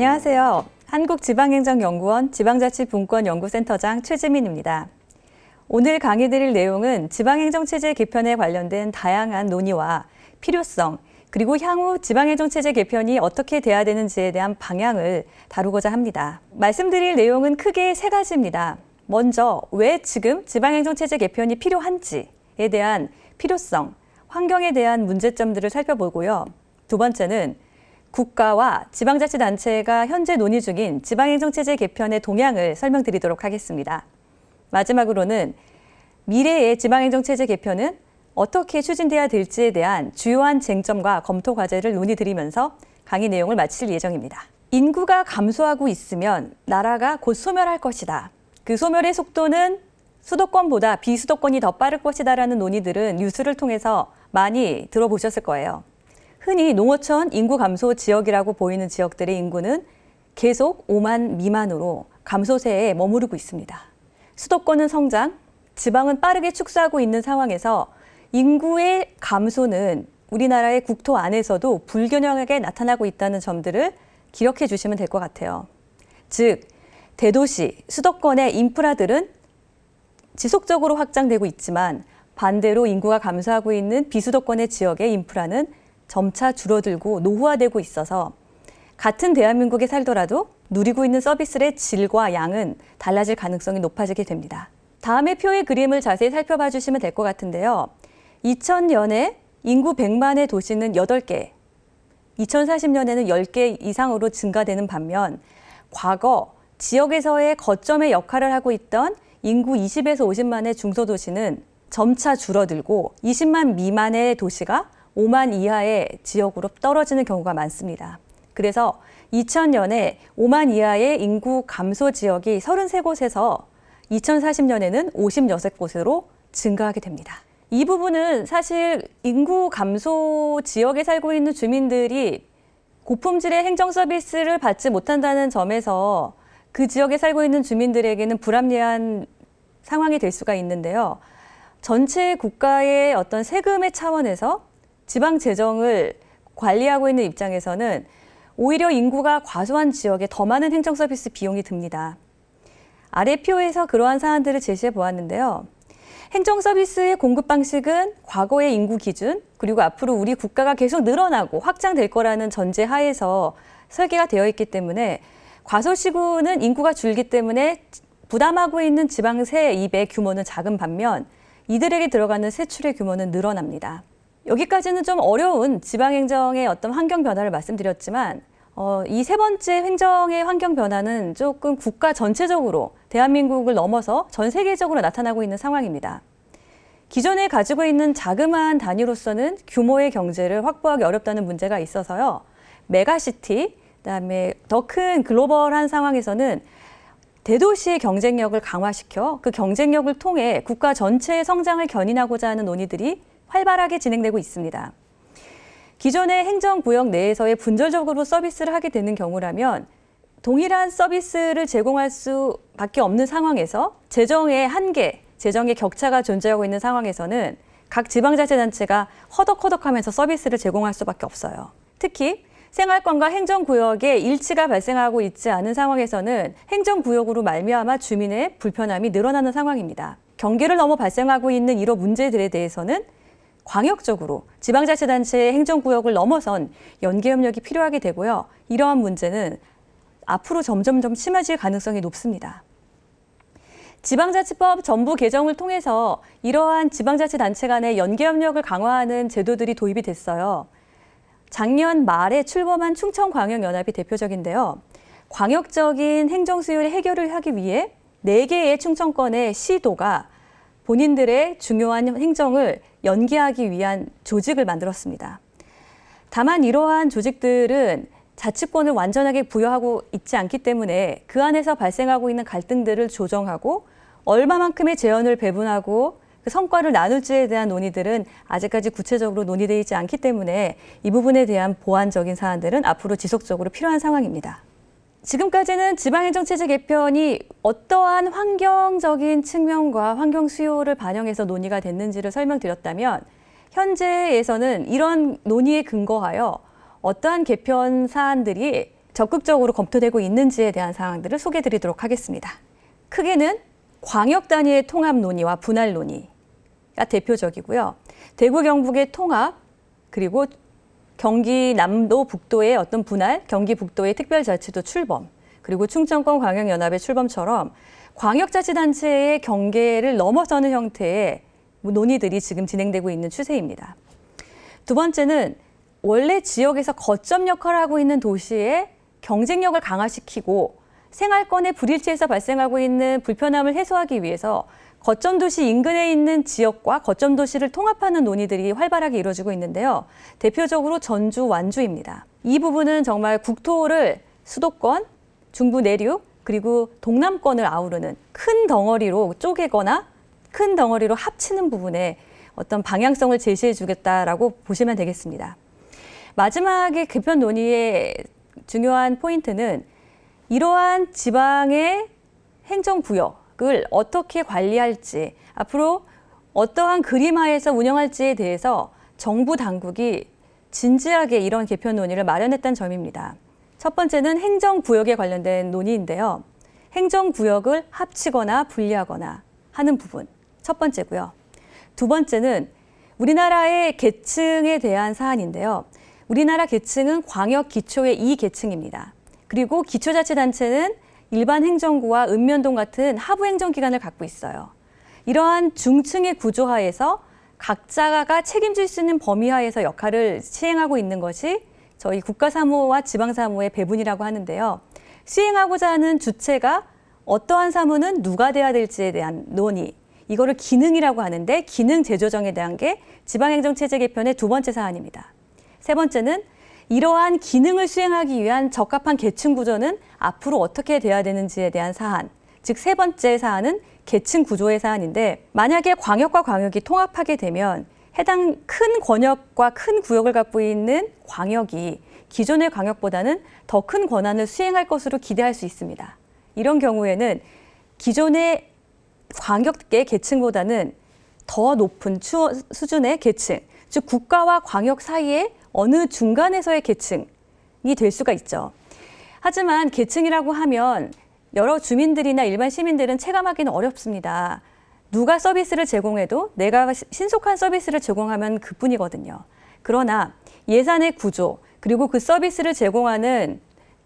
안녕하세요. 한국지방행정연구원 지방자치분권연구센터장 최지민입니다. 오늘 강의드릴 내용은 지방행정체제 개편에 관련된 다양한 논의와 필요성, 그리고 향후 지방행정체제 개편이 어떻게 돼야 되는지에 대한 방향을 다루고자 합니다. 말씀드릴 내용은 크게 세 가지입니다. 먼저 왜 지금 지방행정체제 개편이 필요한지에 대한 필요성, 환경에 대한 문제점들을 살펴보고요. 두 번째는 국가와 지방자치단체가 현재 논의 중인 지방행정체제 개편의 동향을 설명드리도록 하겠습니다. 마지막으로는 미래의 지방행정체제 개편은 어떻게 추진돼야 될지에 대한 주요한 쟁점과 검토 과제를 논의드리면서 강의 내용을 마칠 예정입니다. 인구가 감소하고 있으면 나라가 곧 소멸할 것이다. 그 소멸의 속도는 수도권보다 비수도권이 더 빠를 것이다라는 논의들은 뉴스를 통해서 많이 들어보셨을 거예요. 흔히 농어촌 인구 감소 지역이라고 보이는 지역들의 인구는 계속 5만 미만으로 감소세에 머무르고 있습니다. 수도권은 성장, 지방은 빠르게 축소하고 있는 상황에서 인구의 감소는 우리나라의 국토 안에서도 불균형하게 나타나고 있다는 점들을 기억해 주시면 될 것 같아요. 즉, 대도시, 수도권의 인프라들은 지속적으로 확장되고 있지만 반대로 인구가 감소하고 있는 비수도권의 지역의 인프라는 점차 줄어들고 노후화되고 있어서 같은 대한민국에 살더라도 누리고 있는 서비스의 질과 양은 달라질 가능성이 높아지게 됩니다. 다음의 표의 그림을 자세히 살펴봐 주시면 될 것 같은데요. 2000년에 인구 100만의 도시는 8개, 2040년에는 10개 이상으로 증가되는 반면 과거 지역에서의 거점의 역할을 하고 있던 인구 20에서 50만의 중소도시는 점차 줄어들고 20만 미만의 도시가 5만 이하의 지역으로 떨어지는 경우가 많습니다. 그래서 2000년에 5만 이하의 인구 감소 지역이 33곳에서 2040년에는 56곳으로 증가하게 됩니다. 이 부분은 사실 인구 감소 지역에 살고 있는 주민들이 고품질의 행정 서비스를 받지 못한다는 점에서 그 지역에 살고 있는 주민들에게는 불합리한 상황이 될 수가 있는데요. 전체 국가의 어떤 세금의 차원에서 지방 재정을 관리하고 있는 입장에서는 오히려 인구가 과소한 지역에 더 많은 행정 서비스 비용이 듭니다. 아래 표에서 그러한 사안들을 제시해 보았는데요. 행정 서비스의 공급 방식은 과거의 인구 기준, 그리고 앞으로 우리 국가가 계속 늘어나고 확장될 거라는 전제 하에서 설계가 되어 있기 때문에 과소시구는 인구가 줄기 때문에 부담하고 있는 지방 세입의 규모는 작은 반면 이들에게 들어가는 세출의 규모는 늘어납니다. 여기까지는 좀 어려운 지방행정의 어떤 환경 변화를 말씀드렸지만 이 세 번째 행정의 환경 변화는 조금 국가 전체적으로 대한민국을 넘어서 전 세계적으로 나타나고 있는 상황입니다. 기존에 가지고 있는 자그마한 단위로서는 규모의 경제를 확보하기 어렵다는 문제가 있어서요. 메가시티, 그다음에 더 큰 글로벌한 상황에서는 대도시의 경쟁력을 강화시켜 그 경쟁력을 통해 국가 전체의 성장을 견인하고자 하는 논의들이 활발하게 진행되고 있습니다. 기존의 행정구역 내에서의 분절적으로 서비스를 하게 되는 경우라면 동일한 서비스를 제공할 수밖에 없는 상황에서 재정의 한계, 재정의 격차가 존재하고 있는 상황에서는 각 지방자치단체가 허덕허덕하면서 서비스를 제공할 수밖에 없어요. 특히 생활권과 행정구역에 일치가 발생하고 있지 않은 상황에서는 행정구역으로 말미암아 주민의 불편함이 늘어나는 상황입니다. 경계를 넘어 발생하고 있는 이런 문제들에 대해서는 광역적으로 지방자치단체의 행정구역을 넘어선 연계협력이 필요하게 되고요. 이러한 문제는 앞으로 점점점 심해질 가능성이 높습니다. 지방자치법 전부 개정을 통해서 이러한 지방자치단체 간의 연계협력을 강화하는 제도들이 도입이 됐어요. 작년 말에 출범한 충청광역연합이 대표적인데요. 광역적인 행정수요의 해결을 하기 위해 4개의 충청권의 시도가 본인들의 중요한 행정을 연계하기 위한 조직을 만들었습니다. 다만 이러한 조직들은 자치권을 완전하게 부여하고 있지 않기 때문에 그 안에서 발생하고 있는 갈등들을 조정하고 얼마만큼의 재원을 배분하고 그 성과를 나눌지에 대한 논의들은 아직까지 구체적으로 논의되어 있지 않기 때문에 이 부분에 대한 보완적인 사안들은 앞으로 지속적으로 필요한 상황입니다. 지금까지는 지방행정체제 개편이 어떠한 환경적인 측면과 환경 수요를 반영해서 논의가 됐는지를 설명드렸다면 현재에서는 이런 논의에 근거하여 어떠한 개편 사안들이 적극적으로 검토되고 있는지에 대한 사항들을 소개해 드리도록 하겠습니다. 크게는 광역 단위의 통합 논의와 분할 논의가 대표적이고요. 대구 경북의 통합, 그리고 경기 남도 북도의 어떤 분할, 경기 북도의 특별자치도 출범, 그리고 충청권 광역연합의 출범처럼 광역자치단체의 경계를 넘어서는 형태의 논의들이 지금 진행되고 있는 추세입니다. 두 번째는 원래 지역에서 거점 역할을 하고 있는 도시의 경쟁력을 강화시키고 생활권의 불일치에서 발생하고 있는 불편함을 해소하기 위해서 거점 도시 인근에 있는 지역과 거점 도시를 통합하는 논의들이 활발하게 이루어지고 있는데요. 대표적으로 전주, 완주입니다. 이 부분은 정말 국토를 수도권, 중부 내륙, 그리고 동남권을 아우르는 큰 덩어리로 쪼개거나 큰 덩어리로 합치는 부분에 어떤 방향성을 제시해 주겠다라고 보시면 되겠습니다. 마지막에 개편 논의의 중요한 포인트는 이러한 지방의 행정구역을 어떻게 관리할지, 앞으로 어떠한 그림하에서 운영할지에 대해서 정부 당국이 진지하게 이런 개편 논의를 마련했다는 점입니다. 첫 번째는 행정구역에 관련된 논의인데요. 행정구역을 합치거나 분리하거나 하는 부분, 첫 번째고요. 두 번째는 우리나라의 계층에 대한 사안인데요. 우리나라 계층은 광역 기초의 2계층입니다. 그리고 기초자치단체는 일반 행정구와 읍면동 같은 하부 행정기관을 갖고 있어요. 이러한 중층의 구조하에서 각자가 책임질 수 있는 범위하에서 역할을 시행하고 있는 것이 저희 국가사무와 지방사무의 배분이라고 하는데요. 시행하고자 하는 주체가 어떠한 사무는 누가 돼야 될지에 대한 논의, 이거를 기능이라고 하는데 기능 재조정에 대한 게 지방행정체제 개편의 두 번째 사안입니다. 세 번째는 이러한 기능을 수행하기 위한 적합한 계층 구조는 앞으로 어떻게 돼야 되는지에 대한 사안, 즉 세 번째 사안은 계층 구조의 사안인데, 만약에 광역과 광역이 통합하게 되면 해당 큰 권역과 큰 구역을 갖고 있는 광역이 기존의 광역보다는 더 큰 권한을 수행할 것으로 기대할 수 있습니다. 이런 경우에는 기존의 광역의 계층보다는 더 높은 수준의 계층, 즉 국가와 광역 사이에 어느 중간에서의 계층이 될 수가 있죠. 하지만 계층이라고 하면 여러 주민들이나 일반 시민들은 체감하기는 어렵습니다. 누가 서비스를 제공해도 내가 신속한 서비스를 제공하면 그뿐이거든요. 그러나 예산의 구조, 그리고 그 서비스를 제공하는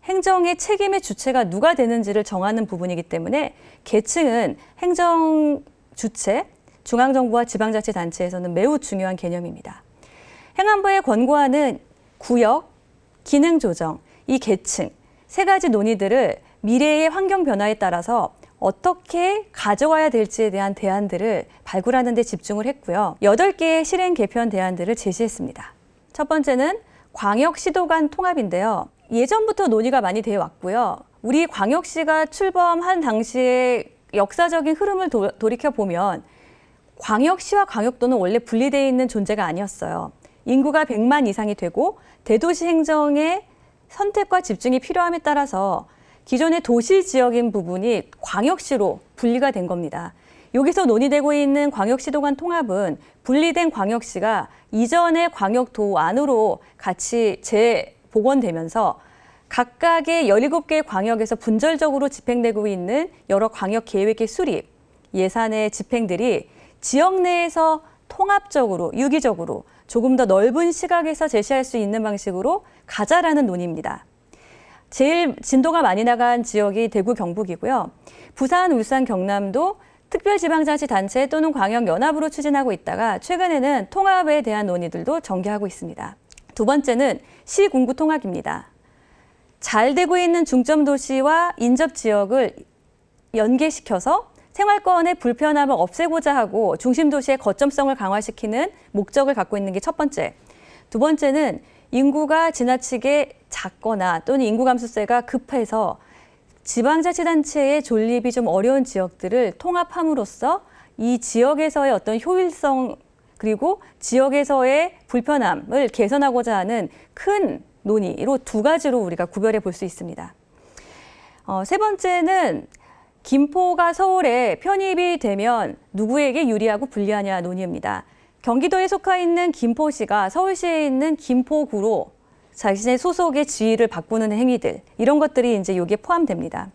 행정의 책임의 주체가 누가 되는지를 정하는 부분이기 때문에 계층은 행정 주체, 중앙정부와 지방자치단체에서는 매우 중요한 개념입니다. 행안부에 권고하는 구역, 기능 조정, 이 계층, 세 가지 논의들을 미래의 환경 변화에 따라서 어떻게 가져와야 될지에 대한 대안들을 발굴하는 데 집중을 했고요. 8개의 실행 개편 대안들을 제시했습니다. 첫 번째는 광역시도 간 통합인데요. 예전부터 논의가 많이 되어 왔고요. 우리 광역시가 출범한 당시의 역사적인 흐름을 돌이켜보면 광역시와 광역도는 원래 분리되어 있는 존재가 아니었어요. 인구가 100만 이상이 되고 대도시 행정의 선택과 집중이 필요함에 따라서 기존의 도시 지역인 부분이 광역시로 분리가 된 겁니다. 여기서 논의되고 있는 광역시도 간 통합은 분리된 광역시가 이전의 광역도 안으로 같이 재복원되면서 각각의 17개의 광역에서 분절적으로 집행되고 있는 여러 광역 계획의 수립, 예산의 집행들이 지역 내에서 통합적으로, 유기적으로 조금 더 넓은 시각에서 제시할 수 있는 방식으로 가자라는 논의입니다. 제일 진도가 많이 나간 지역이 대구, 경북이고요. 부산, 울산, 경남도 특별지방자치단체 또는 광역연합으로 추진하고 있다가 최근에는 통합에 대한 논의들도 전개하고 있습니다. 두 번째는 시군구 통합입니다. 잘 되고 있는 중점도시와 인접지역을 연계시켜서 생활권의 불편함을 없애고자 하고 중심도시의 거점성을 강화시키는 목적을 갖고 있는 게 첫 번째. 두 번째는 인구가 지나치게 작거나 또는 인구 감소세가 급해서 지방자치단체의 존립이 좀 어려운 지역들을 통합함으로써 이 지역에서의 어떤 효율성 그리고 지역에서의 불편함을 개선하고자 하는 큰 논의로 두 가지로 우리가 구별해 볼 수 있습니다. 세 번째는 김포가 서울에 편입이 되면 누구에게 유리하고 불리하냐 논의입니다. 경기도에 속해 있는 김포시가 서울시에 있는 김포구로 자신의 소속의 지위를 바꾸는 행위들, 이런 것들이 이제 여기에 포함됩니다.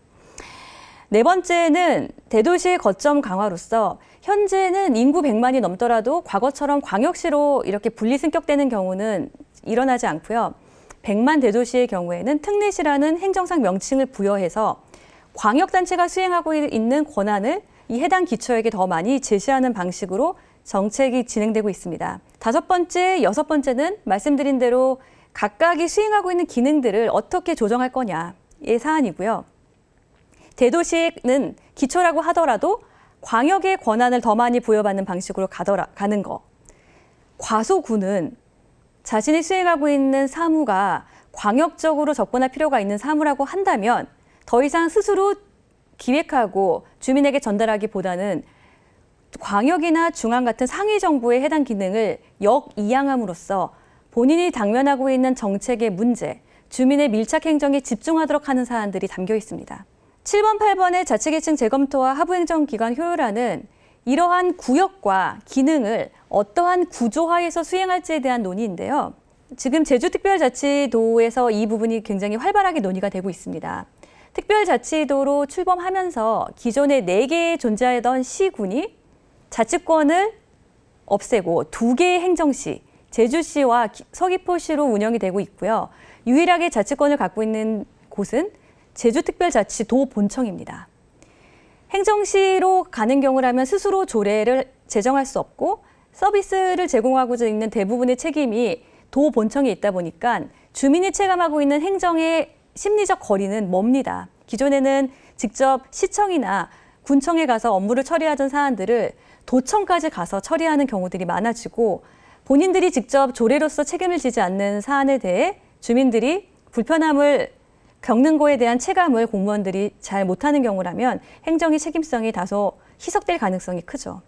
네 번째는 대도시의 거점 강화로서 현재는 인구 100만이 넘더라도 과거처럼 광역시로 이렇게 분리승격되는 경우는 일어나지 않고요. 100만 대도시의 경우에는 특례시라는 행정상 명칭을 부여해서 광역단체가 수행하고 있는 권한을 이 해당 기초에게 더 많이 제시하는 방식으로 정책이 진행되고 있습니다. 다섯 번째, 여섯 번째는 말씀드린 대로 각각이 수행하고 있는 기능들을 어떻게 조정할 거냐의 사안이고요. 대도시는 기초라고 하더라도 광역의 권한을 더 많이 부여받는 방식으로 가는 거. 과소구는 자신이 수행하고 있는 사무가 광역적으로 접근할 필요가 있는 사무라고 한다면 더 이상 스스로 기획하고 주민에게 전달하기보다는 광역이나 중앙 같은 상위 정부의 해당 기능을 역이양함으로써 본인이 당면하고 있는 정책의 문제, 주민의 밀착 행정에 집중하도록 하는 사안들이 담겨 있습니다. 7번, 8번의 자치계층 재검토와 하부행정기관 효율화는 이러한 구역과 기능을 어떠한 구조화에서 수행할지에 대한 논의인데요. 지금 제주특별자치도에서 이 부분이 굉장히 활발하게 논의가 되고 있습니다. 특별자치도로 출범하면서 기존에 4개 존재하던 시군이 자치권을 없애고 2개의 행정시, 제주시와 서귀포시로 운영이 되고 있고요. 유일하게 자치권을 갖고 있는 곳은 제주특별자치도 본청입니다. 행정시로 가는 경우라면 스스로 조례를 제정할 수 없고 서비스를 제공하고자 있는 대부분의 책임이 도 본청에 있다 보니까 주민이 체감하고 있는 행정의 심리적 거리는 멉니다. 기존에는 직접 시청이나 군청에 가서 업무를 처리하던 사안들을 도청까지 가서 처리하는 경우들이 많아지고 본인들이 직접 조례로서 책임을 지지 않는 사안에 대해 주민들이 불편함을 겪는 거에 대한 체감을 공무원들이 잘 못하는 경우라면 행정의 책임성이 다소 희석될 가능성이 크죠.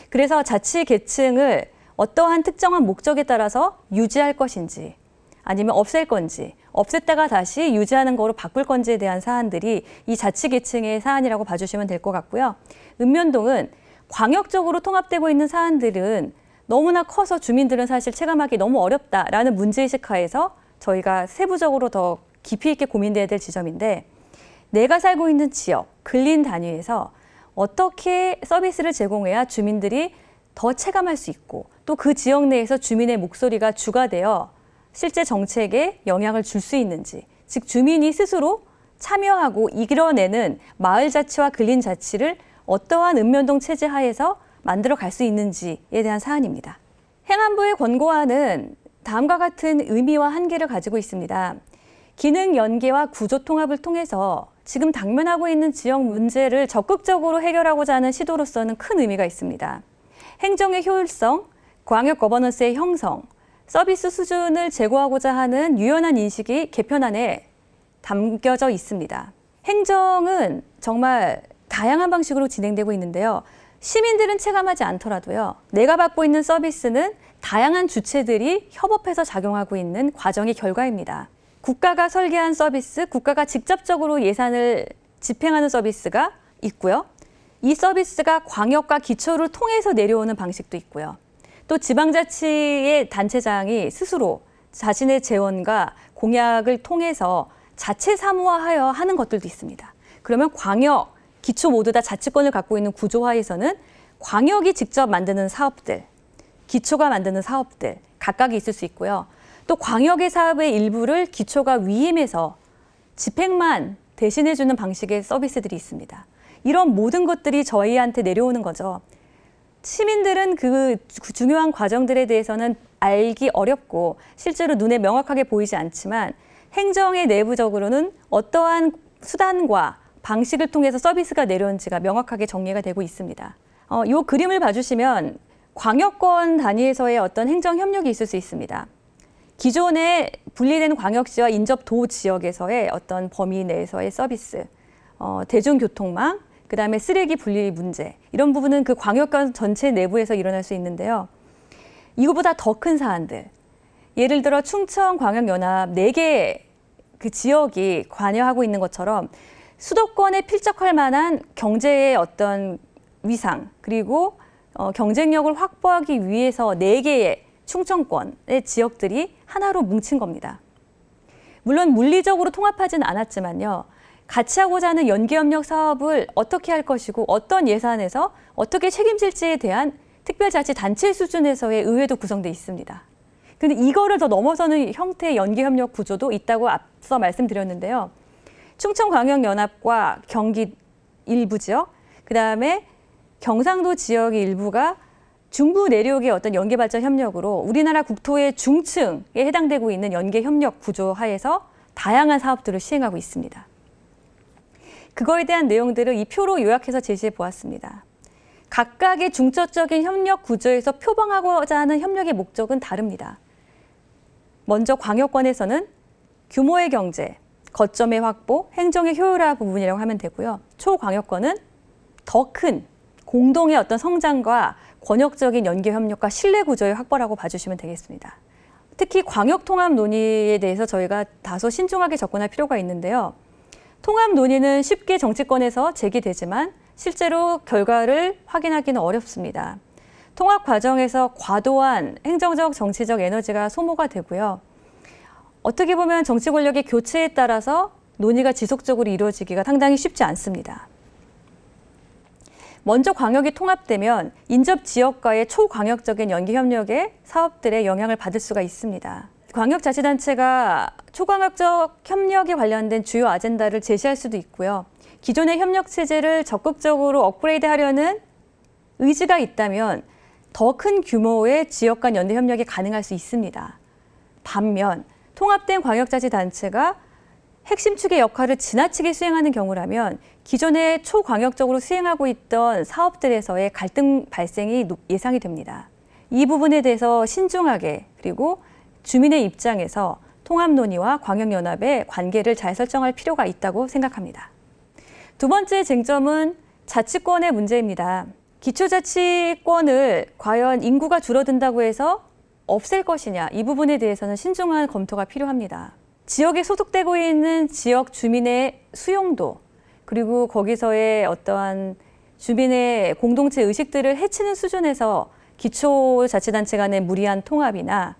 그래서 자치 계층을 어떠한 특정한 목적에 따라서 유지할 것인지 아니면 없앨 건지, 없앴다가 다시 유지하는 거로 바꿀 건지에 대한 사안들이 이 자치 계층의 사안이라고 봐주시면 될 것 같고요. 읍면동은 광역적으로 통합되고 있는 사안들은 너무나 커서 주민들은 사실 체감하기 너무 어렵다라는 문제의식 하에서 저희가 세부적으로 더 깊이 있게 고민돼야 될 지점인데 내가 살고 있는 지역, 근린 단위에서 어떻게 서비스를 제공해야 주민들이 더 체감할 수 있고 또 그 지역 내에서 주민의 목소리가 주가 되어 실제 정책에 영향을 줄 수 있는지, 즉 주민이 스스로 참여하고 이끌어내는 마을자치와 근린자치를 어떠한 읍면동 체제 하에서 만들어 갈 수 있는지에 대한 사안입니다. 행안부의 권고안은 다음과 같은 의미와 한계를 가지고 있습니다. 기능 연계와 구조 통합을 통해서 지금 당면하고 있는 지역 문제를 적극적으로 해결하고자 하는 시도로서는 큰 의미가 있습니다. 행정의 효율성, 광역 거버넌스의 형성, 서비스 수준을 제고하고자 하는 유연한 인식이 개편안에 담겨져 있습니다. 행정은 정말 다양한 방식으로 진행되고 있는데요. 시민들은 체감하지 않더라도요. 내가 받고 있는 서비스는 다양한 주체들이 협업해서 작용하고 있는 과정의 결과입니다. 국가가 설계한 서비스, 국가가 직접적으로 예산을 집행하는 서비스가 있고요. 이 서비스가 광역과 기초를 통해서 내려오는 방식도 있고요. 또 지방자치의 단체장이 스스로 자신의 재원과 공약을 통해서 자체 사무화하여 하는 것들도 있습니다. 그러면 광역, 기초 모두 다 자치권을 갖고 있는 구조화에서는 광역이 직접 만드는 사업들, 기초가 만드는 사업들 각각이 있을 수 있고요. 또 광역의 사업의 일부를 기초가 위임해서 집행만 대신해주는 방식의 서비스들이 있습니다. 이런 모든 것들이 저희한테 내려오는 거죠. 시민들은 그 중요한 과정들에 대해서는 알기 어렵고 실제로 눈에 명확하게 보이지 않지만 행정의 내부적으로는 어떠한 수단과 방식을 통해서 서비스가 내려온지가 명확하게 정리가 되고 있습니다. 이 그림을 봐주시면 광역권 단위에서의 어떤 행정 협력이 있을 수 있습니다. 기존에 분리된 광역시와 인접도 지역에서의 어떤 범위 내에서의 서비스, 대중교통망, 그다음에 쓰레기 분리 문제, 이런 부분은 그 광역권 전체 내부에서 일어날 수 있는데요. 이거보다 더 큰 사안들, 예를 들어 충청광역연합 4개 그 지역이 관여하고 있는 것처럼 수도권에 필적할 만한 경제의 어떤 위상, 그리고 경쟁력을 확보하기 위해서 4개의 충청권의 지역들이 하나로 뭉친 겁니다. 물론 물리적으로 통합하지는 않았지만요. 같이 하고자 하는 연계협력 사업을 어떻게 할 것이고 어떤 예산에서 어떻게 책임질지에 대한 특별자치단체 수준에서의 의회도 구성돼 있습니다. 근데 이거를 더 넘어서는 형태의 연계협력 구조도 있다고 앞서 말씀드렸는데요. 충청광역연합과 경기 일부 지역, 그다음에 경상도 지역의 일부가 중부 내륙의 어떤 연계발전 협력으로 우리나라 국토의 중층에 해당되고 있는 연계협력 구조 하에서 다양한 사업들을 시행하고 있습니다. 그거에 대한 내용들을 이 표로 요약해서 제시해 보았습니다. 각각의 중첩적인 협력 구조에서 표방하고자 하는 협력의 목적은 다릅니다. 먼저 광역권에서는 규모의 경제, 거점의 확보, 행정의 효율화 부분이라고 하면 되고요. 초광역권은 더 큰 공동의 어떤 성장과 권역적인 연계협력과 신뢰구조의 확보라고 봐주시면 되겠습니다. 특히 광역통합 논의에 대해서 저희가 다소 신중하게 접근할 필요가 있는데요. 통합 논의는 쉽게 정치권에서 제기되지만 실제로 결과를 확인하기는 어렵습니다. 통합 과정에서 과도한 행정적, 정치적 에너지가 소모가 되고요. 어떻게 보면 정치 권력의 교체에 따라서 논의가 지속적으로 이루어지기가 상당히 쉽지 않습니다. 먼저 광역이 통합되면 인접 지역과의 초광역적인 연계협력의 사업들의 영향을 받을 수가 있습니다. 광역자치단체가 초광역적 협력에 관련된 주요 아젠다를 제시할 수도 있고요. 기존의 협력체제를 적극적으로 업그레이드하려는 의지가 있다면 더 큰 규모의 지역 간 연계협력이 가능할 수 있습니다. 반면 통합된 광역자치단체가 핵심 축의 역할을 지나치게 수행하는 경우라면 기존에 초광역적으로 수행하고 있던 사업들에서의 갈등 발생이 예상이 됩니다. 이 부분에 대해서 신중하게 그리고 주민의 입장에서 통합 논의와 광역연합의 관계를 잘 설정할 필요가 있다고 생각합니다. 두 번째 쟁점은 자치권의 문제입니다. 기초자치권을 과연 인구가 줄어든다고 해서 없앨 것이냐, 이 부분에 대해서는 신중한 검토가 필요합니다. 지역에 소속되고 있는 지역 주민의 수용도, 그리고 거기서의 어떠한 주민의 공동체 의식들을 해치는 수준에서 기초자치단체 간의 무리한 통합이나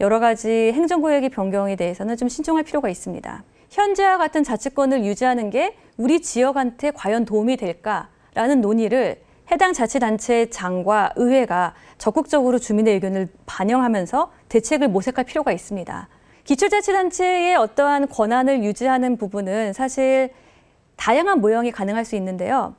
여러 가지 행정구역의 변경에 대해서는 좀 신중할 필요가 있습니다. 현재와 같은 자치권을 유지하는 게 우리 지역한테 과연 도움이 될까라는 논의를 해당 자치단체 장과 의회가 적극적으로 주민의 의견을 반영하면서 대책을 모색할 필요가 있습니다. 기초자치단체의 어떠한 권한을 유지하는 부분은 사실 다양한 모형이 가능할 수 있는데요.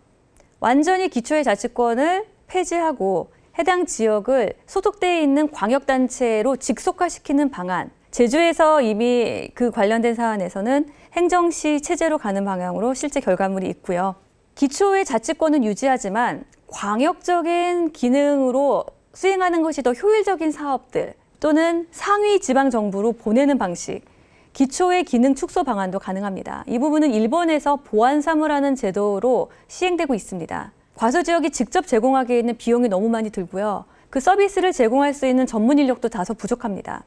완전히 기초의 자치권을 폐지하고 해당 지역을 소속되어 있는 광역단체로 직속화시키는 방안, 제주에서 이미 그 관련된 사안에서는 행정시 체제로 가는 방향으로 실제 결과물이 있고요. 기초의 자치권은 유지하지만 광역적인 기능으로 수행하는 것이 더 효율적인 사업들 또는 상위 지방정부로 보내는 방식, 기초의 기능 축소 방안도 가능합니다. 이 부분은 일본에서 보안사무라는 제도로 시행되고 있습니다. 과소지역이 직접 제공하기에는 비용이 너무 많이 들고요. 그 서비스를 제공할 수 있는 전문 인력도 다소 부족합니다.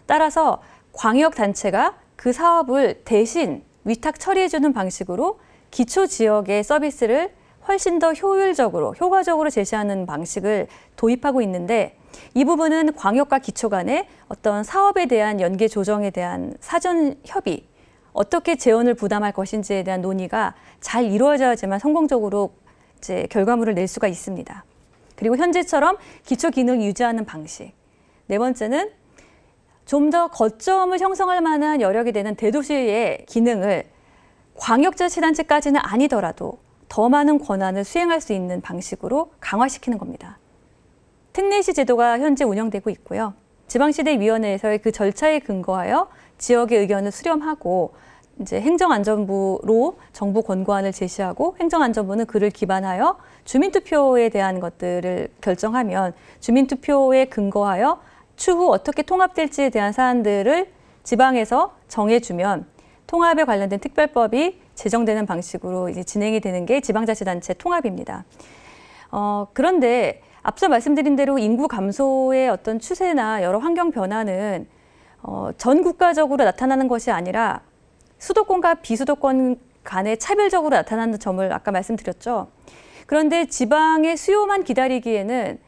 따라서 광역단체가 그 사업을 대신 위탁 처리해주는 방식으로 기초 지역의 서비스를 훨씬 더 효율적으로, 효과적으로 제시하는 방식을 도입하고 있는데 이 부분은 광역과 기초 간의 어떤 사업에 대한 연계 조정에 대한 사전 협의, 어떻게 재원을 부담할 것인지에 대한 논의가 잘 이루어져야지만 성공적으로 이제 결과물을 낼 수가 있습니다. 그리고 현재처럼 기초 기능을 유지하는 방식. 네 번째는 좀 더 거점을 형성할 만한 여력이 되는 대도시의 기능을 광역자치단체까지는 아니더라도 더 많은 권한을 수행할 수 있는 방식으로 강화시키는 겁니다. 특례시 제도가 현재 운영되고 있고요. 지방시대위원회에서의 그 절차에 근거하여 지역의 의견을 수렴하고 이제 행정안전부로 정부 권고안을 제시하고 행정안전부는 그를 기반하여 주민투표에 대한 것들을 결정하면 주민투표에 근거하여 추후 어떻게 통합될지에 대한 사안들을 지방에서 정해주면 통합에 관련된 특별법이 제정되는 방식으로 이제 진행이 되는 게 지방자치단체 통합입니다. 그런데 앞서 말씀드린 대로 인구 감소의 어떤 추세나 여러 환경 변화는 전 국가적으로 나타나는 것이 아니라 수도권과 비수도권 간에 차별적으로 나타나는 점을 아까 말씀드렸죠. 그런데 지방의 수요만 기다리기에는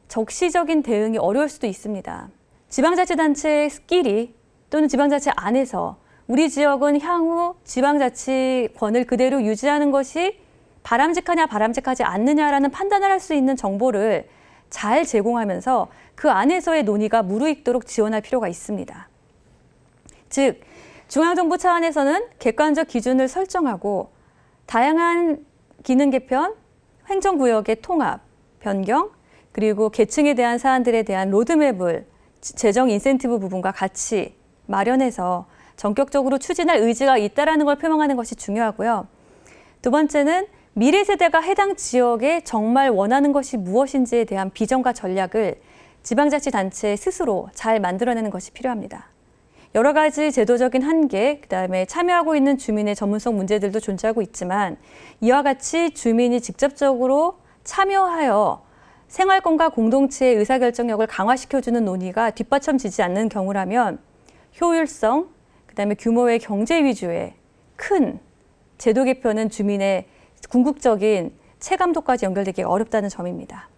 적시적인 대응이 어려울 수도 있습니다. 지방자치단체끼리 또는 지방자치 안에서 우리 지역은 향후 지방자치권을 그대로 유지하는 것이 바람직하냐 바람직하지 않느냐라는 판단을 할 수 있는 정보를 잘 제공하면서 그 안에서의 논의가 무르익도록 지원할 필요가 있습니다. 즉, 중앙정부 차원에서는 객관적 기준을 설정하고 다양한 기능 개편, 행정구역의 통합, 변경, 그리고 계층에 대한 사안들에 대한 로드맵을 재정 인센티브 부분과 같이 마련해서 전격적으로 추진할 의지가 있다는 걸 표명하는 것이 중요하고요. 두 번째는 미래 세대가 해당 지역에 정말 원하는 것이 무엇인지에 대한 비전과 전략을 지방자치단체 스스로 잘 만들어내는 것이 필요합니다. 여러 가지 제도적인 한계, 그다음에 참여하고 있는 주민의 전문성 문제들도 존재하고 있지만 이와 같이 주민이 직접적으로 참여하여 생활권과 공동체의 의사결정력을 강화시켜주는 논의가 뒷받쳐지지 않는 경우라면 효율성, 그다음에 규모의 경제 위주의 큰 제도 개편은 주민의 궁극적인 체감도까지 연결되기가 어렵다는 점입니다.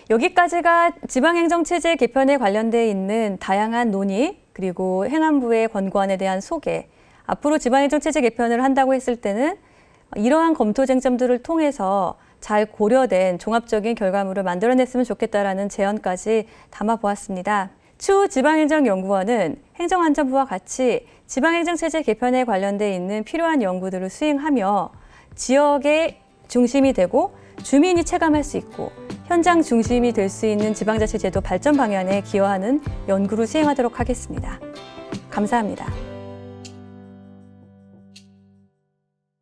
여기까지가 지방행정체제 개편에 관련돼 있는 다양한 논의, 그리고 행안부의 권고안에 대한 소개, 앞으로 지방행정체제 개편을 한다고 했을 때는 이러한 검토 쟁점들을 통해서 잘 고려된 종합적인 결과물을 만들어냈으면 좋겠다라는 제언까지 담아보았습니다. 추후 지방행정연구원은 행정안전부와 같이 지방행정체제 개편에 관련돼 있는 필요한 연구들을 수행하며 지역의 중심이 되고 주민이 체감할 수 있고 현장 중심이 될 수 있는 지방자치제도 발전 방향에 기여하는 연구를 수행하도록 하겠습니다. 감사합니다.